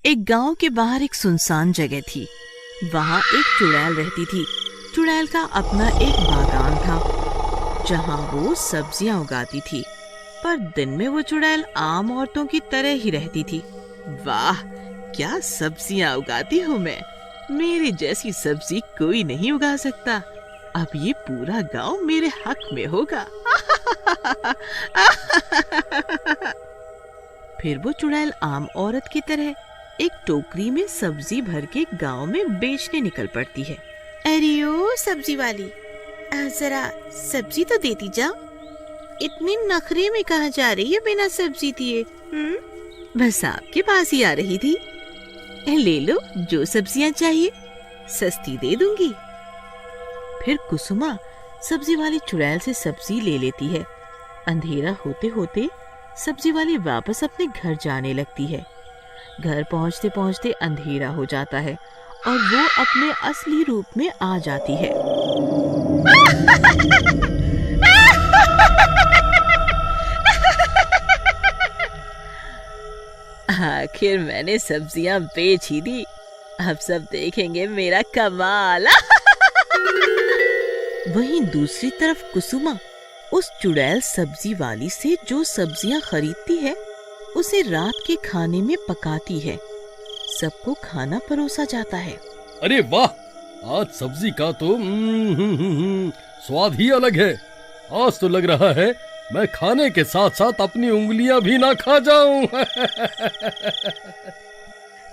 एक गांव के बाहर एक सुनसान जगह थी। वहां एक चुड़ैल रहती थी। चुड़ैल का अपना एक बागान था जहां वो सब्जियां उगाती थी, पर दिन में वो चुड़ैल आम औरतों की तरह ही रहती थी। वाह, क्या सब्जियां उगाती हूँ मैं! मेरे जैसी सब्जी कोई नहीं उगा सकता। अब ये पूरा गांव मेरे हक में होगा। फिर वो चुड़ैल आम औरत की तरह एक टोकरी में सब्जी भर के गांव में बेचने निकल पड़ती है। अरे ओ सब्जी वाली, जरा सब्जी तो देती जाओ। इतने नखरे में कहाँ जा रही है बिना सब्जी दिए? बस आपके पास ही आ रही थी। ले लो जो सब्जियां चाहिए, सस्ती दे दूंगी। फिर कुसुमा सब्जी वाली चुड़ैल से सब्जी ले लेती है। अंधेरा होते होते सब्जी वाली वापस अपने घर जाने लगती है। घर पहुंचते पहुंचते अंधेरा हो जाता है और वो अपने असली रूप में आ जाती है। आखिर मैंने सब्जियां बेच ही दी। अब सब देखेंगे मेरा कमाल। वहीं दूसरी तरफ कुसुमा उस चुड़ैल सब्जी वाली से जो सब्जियां खरीदती है उसे रात के खाने में पकाती है। सबको खाना परोसा जाता है। अरे वाह, आज सब्जी का तो स्वाद ही अलग है। आज तो लग रहा है मैं खाने के साथ साथ अपनी उंगलियां भी ना खा जाऊं।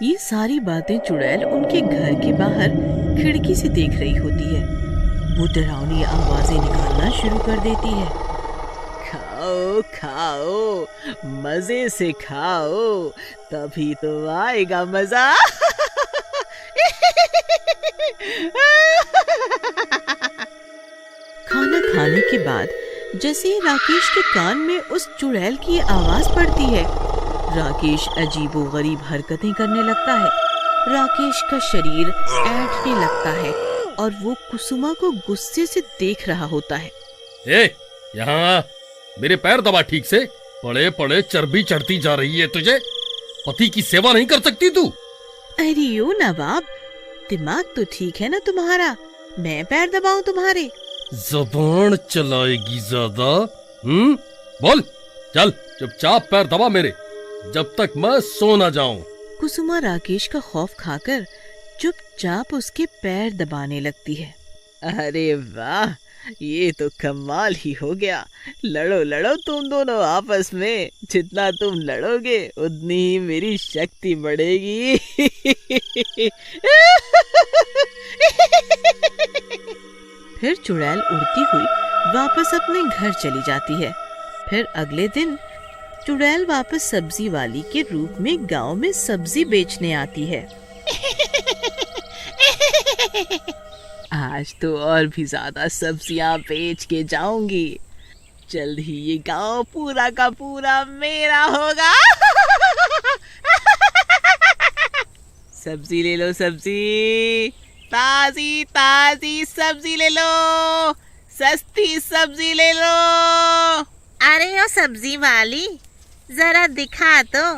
ये सारी बातें चुड़ैल उनके घर के बाहर खिड़की से देख रही होती है। वो डरावनी आवाजें निकालना शुरू कर देती है। खाओ खाओ, मजे से खाओ, तभी तो आएगा मजा। खाना खाने के बाद जैसे ही राकेश के कान में उस चुड़ैल की आवाज पड़ती है, राकेश अजीबोगरीब हरकतें करने लगता है। राकेश का शरीर ऐंठने लगता है और वो कुसुमा को गुस्से से देख रहा होता है। यहाँ मेरे पैर दबा ठीक से। पड़े पड़े चर्बी चढ़ती जा रही है तुझे। पति की सेवा नहीं कर सकती तू? अरे ओ नवाब, दिमाग तो ठीक है ना तुम्हारा? मैं पैर दबाऊं तुम्हारे? ज़बान चलाएगी ज्यादा? बोल, चल चुपचाप पैर दबा मेरे, जब तक मैं सो ना जाऊं। कुसुमा राकेश का खौफ खाकर चुपचाप उसके पैर दबाने लगती है। अरे वाह, ये तो कमाल ही हो गया। लड़ो लड़ो तुम दोनों आपस में। जितना तुम लड़ोगे उतनी ही मेरी शक्ति बढ़ेगी। फिर चुड़ैल उड़ती हुई वापस अपने घर चली जाती है। फिर अगले दिन चुड़ैल वापस सब्जी वाली के रूप में गांव में सब्जी बेचने आती है। आज तो और भी ज्यादा सब्जियां बेच के जाऊंगी। जल्द ही ये गांव पूरा का पूरा मेरा होगा। सब्जी ले लो, सब्जी, ताजी ताजी सब्जी ले लो, सस्ती सब्जी ले लो। अरे ओ सब्जी वाली, जरा दिखा तो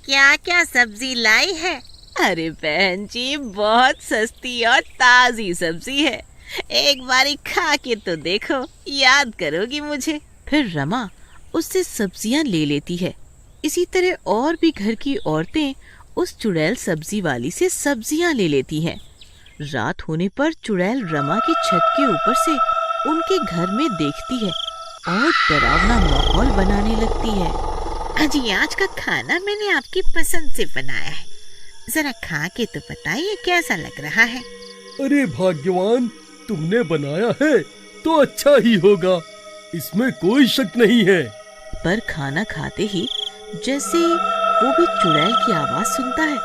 क्या क्या सब्जी लाई है। अरे बहन जी, बहुत सस्ती और ताजी सब्जी है। एक बारी खा के तो देखो, याद करोगी मुझे। फिर रमा उससे सब्जियां ले लेती है। इसी तरह और भी घर की औरतें उस चुड़ैल सब्जी वाली से सब्जियां ले लेती हैं। रात होने पर चुड़ैल रमा की छत के ऊपर से उनके घर में देखती है और डरावना माहौल बनाने लगती है। अजी, आज का खाना मैंने आपकी पसंद से बनाया है, जरा खा के तो बताइए कैसा लग रहा है। अरे भाग्यवान, तुमने बनाया है तो अच्छा ही होगा, इसमें कोई शक नहीं है। पर खाना खाते ही जैसे वो भी चुड़ैल की आवाज सुनता है,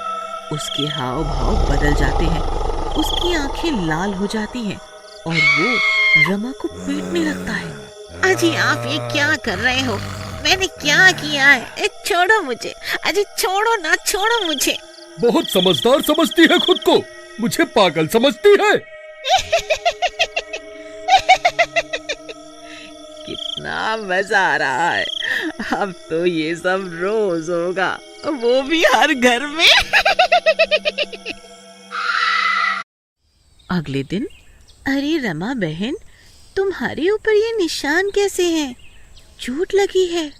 उसके हाव भाव बदल जाते हैं, उसकी आंखें लाल हो जाती हैं और वो रमा को पीटने लगता है। अजी, आप ये क्या कर रहे हो? मैंने क्या किया है? छोड़ो मुझे। अजी छोड़ो ना, छोड़ो मुझे। बहुत समझदार समझती है खुद को, मुझे पागल समझती है। कितना मजा आ रहा है। अब तो ये सब रोज होगा वो भी हर घर में। अगले दिन, अरे रमा बहन, तुम्हारे ऊपर ये निशान कैसे हैं? चोट लगी है।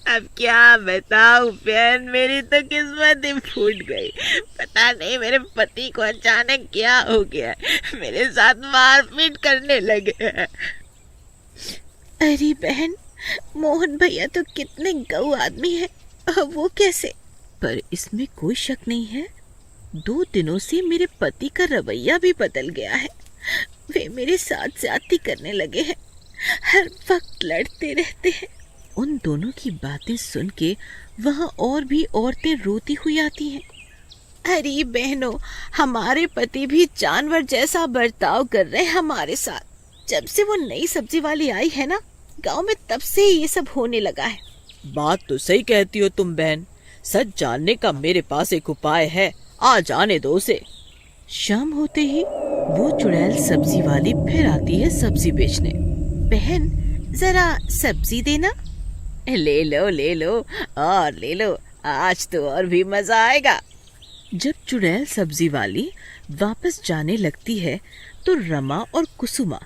अब क्या बताऊं बहन, मेरी तो किस्मत ही फूट गई। पता नहीं मेरे पति को अचानक क्या हो गया, मेरे साथ मारपीट करने लगे हैं। अरे बहन, मोहन भैया तो कितने गऊ आदमी है, वो कैसे? पर इसमें कोई शक नहीं है, 2 दिनों से मेरे पति का रवैया भी बदल गया है। वे मेरे साथ ज्यादती करने लगे हैं, हर वक्त लड़ते रहते हैं। उन दोनों की बातें सुन के वहाँ और भी औरतें रोती हुई आती हैं। अरे बहनों, हमारे पति भी जानवर जैसा बर्ताव कर रहे हैं हमारे साथ। जब से वो नई सब्जी वाली आई है ना गांव में, तब से ही ये सब होने लगा है। बात तो सही कहती हो तुम बहन, सच जानने का मेरे पास एक उपाय है, आ जाने दो उसे। शाम होते ही वो चुड़ैल सब्जी वाली फिर आती है सब्जी बेचने। बहन, जरा सब्जी देना। ले लो और ले लो, आज तो और भी मजा आएगा। जब चुड़ैल सब्जी वाली वापस जाने लगती है तो रमा और कुसुमा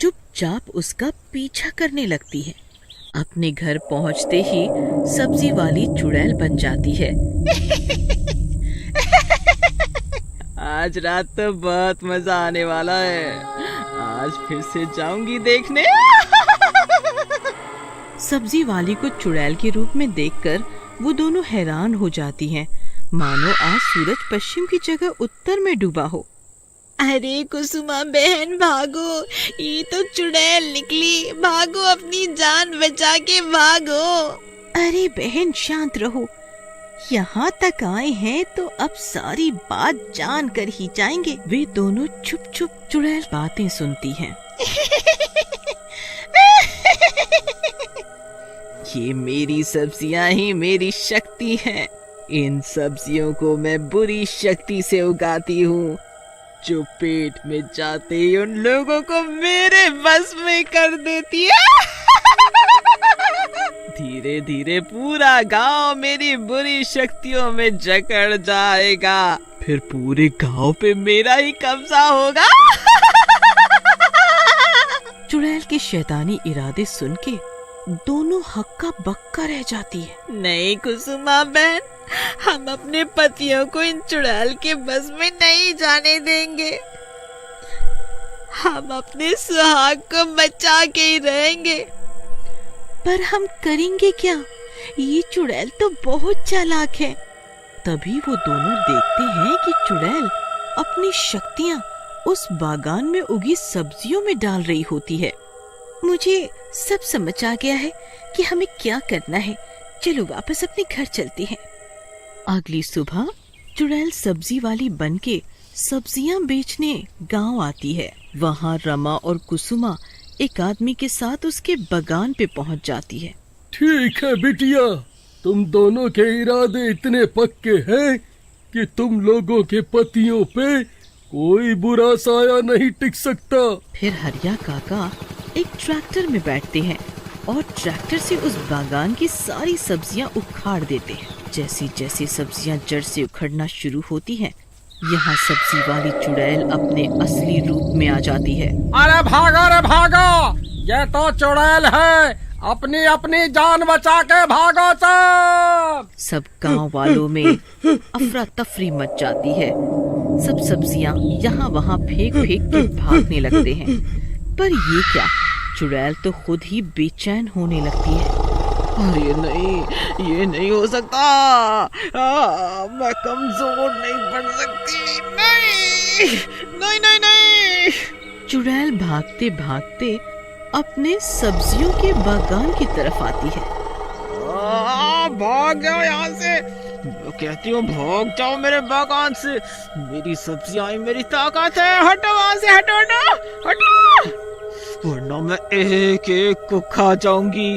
चुपचाप उसका पीछा करने लगती है। अपने घर पहुंचते ही सब्जी वाली चुड़ैल बन जाती है। आज रात तो बहुत मजा आने वाला है, आज फिर से जाऊंगी देखने। सब्जी वाली को चुड़ैल के रूप में देखकर वो दोनों हैरान हो जाती हैं, मानो आज सूरज पश्चिम की जगह उत्तर में डूबा हो। अरे कुसुमा बहन भागो, ये तो चुड़ैल निकली, भागो अपनी जान बचा के भागो। अरे बहन शांत रहो, यहाँ तक आए हैं तो अब सारी बात जान कर ही जाएंगे। वे दोनों चुप चुप चुड़ैल बातें सुनती हैं। ये मेरी सब्जियां ही मेरी शक्ति हैं। इन सब्जियों को मैं बुरी शक्ति से उगाती हूँ, जो पेट में जाते ही उन लोगों को मेरे बस में कर देती है। धीरे धीरे पूरा गांव मेरी बुरी शक्तियों में जकड़ जाएगा, फिर पूरे गांव पे मेरा ही कब्जा होगा। चुड़ैल के शैतानी इरादे सुन के दोनों हक्का बक्का रह जाती है। नहीं कुसुमा बहन, हम अपने पतियों को इन चुड़ैल के बस में नहीं जाने देंगे। हम अपने सुहाग को बचा के ही रहेंगे। पर हम करेंगे क्या? ये चुड़ैल तो बहुत चालाक है। तभी वो दोनों देखते हैं कि चुड़ैल अपनी शक्तियाँ उस बागान में उगी सब्जियों में डाल रही होती है। मुझे सब समझ आ गया है कि हमें क्या करना है। चलो वापस अपने घर चलते हैं। अगली सुबह चुड़ैल सब्जी वाली बनके सब्जियां बेचने गांव आती है। वहाँ रमा और कुसुमा एक आदमी के साथ उसके बागान पे पहुँच जाती है। ठीक है बिटिया, तुम दोनों के इरादे इतने पक्के हैं कि तुम लोगों के पतियों पे कोई बुरा साया नहीं टिक सकता। फिर हरिया काका एक ट्रैक्टर में बैठते हैं और ट्रैक्टर से उस बागान की सारी सब्जियां उखाड़ देते हैं। जैसी जैसी सब्जियां जड़ से उखड़ना शुरू होती हैं, यहाँ सब्जी वाली चुड़ैल अपने असली रूप में आ जाती है। अरे भागो, ये तो चुड़ैल है, अपनी अपनी जान बचा के भागो सब गांव वालों में अफरा तफरी मच जाती है। सब सब्जियां यहाँ वहाँ फेंक फेंक के भागने लगते हैं। पर ये क्या, चुड़ैल तो खुद ही बेचैन होने लगती है। अरे नहीं, ये नहीं हो सकता। मैं कमजोर नहीं पड़ सकती। नहीं। चुड़ैल भागते भागते अपने सब्जियों के बागान की तरफ आती है। भाग जाओ यहाँ से, मैं कहती हूँ भाग जाओ मेरे बागान से। मेरी सब्जियां ही मेरी ताकत है। हटो वहाँ से, हटो, वरना मैं एक एक को खा जाऊंगी।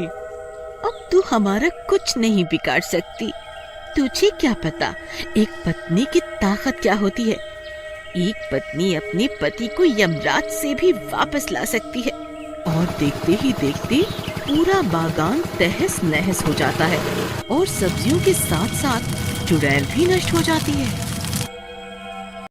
अब तू हमारा कुछ नहीं बिगाड़ सकती। तुझे क्या पता एक पत्नी की ताकत क्या होती है। एक पत्नी अपने पति को यमराज से भी वापस ला सकती है। और देखते ही देखते पूरा बागान तहस नहस हो जाता है और सब्जियों के साथ साथ चुड़ैल भी नष्ट हो जाती है।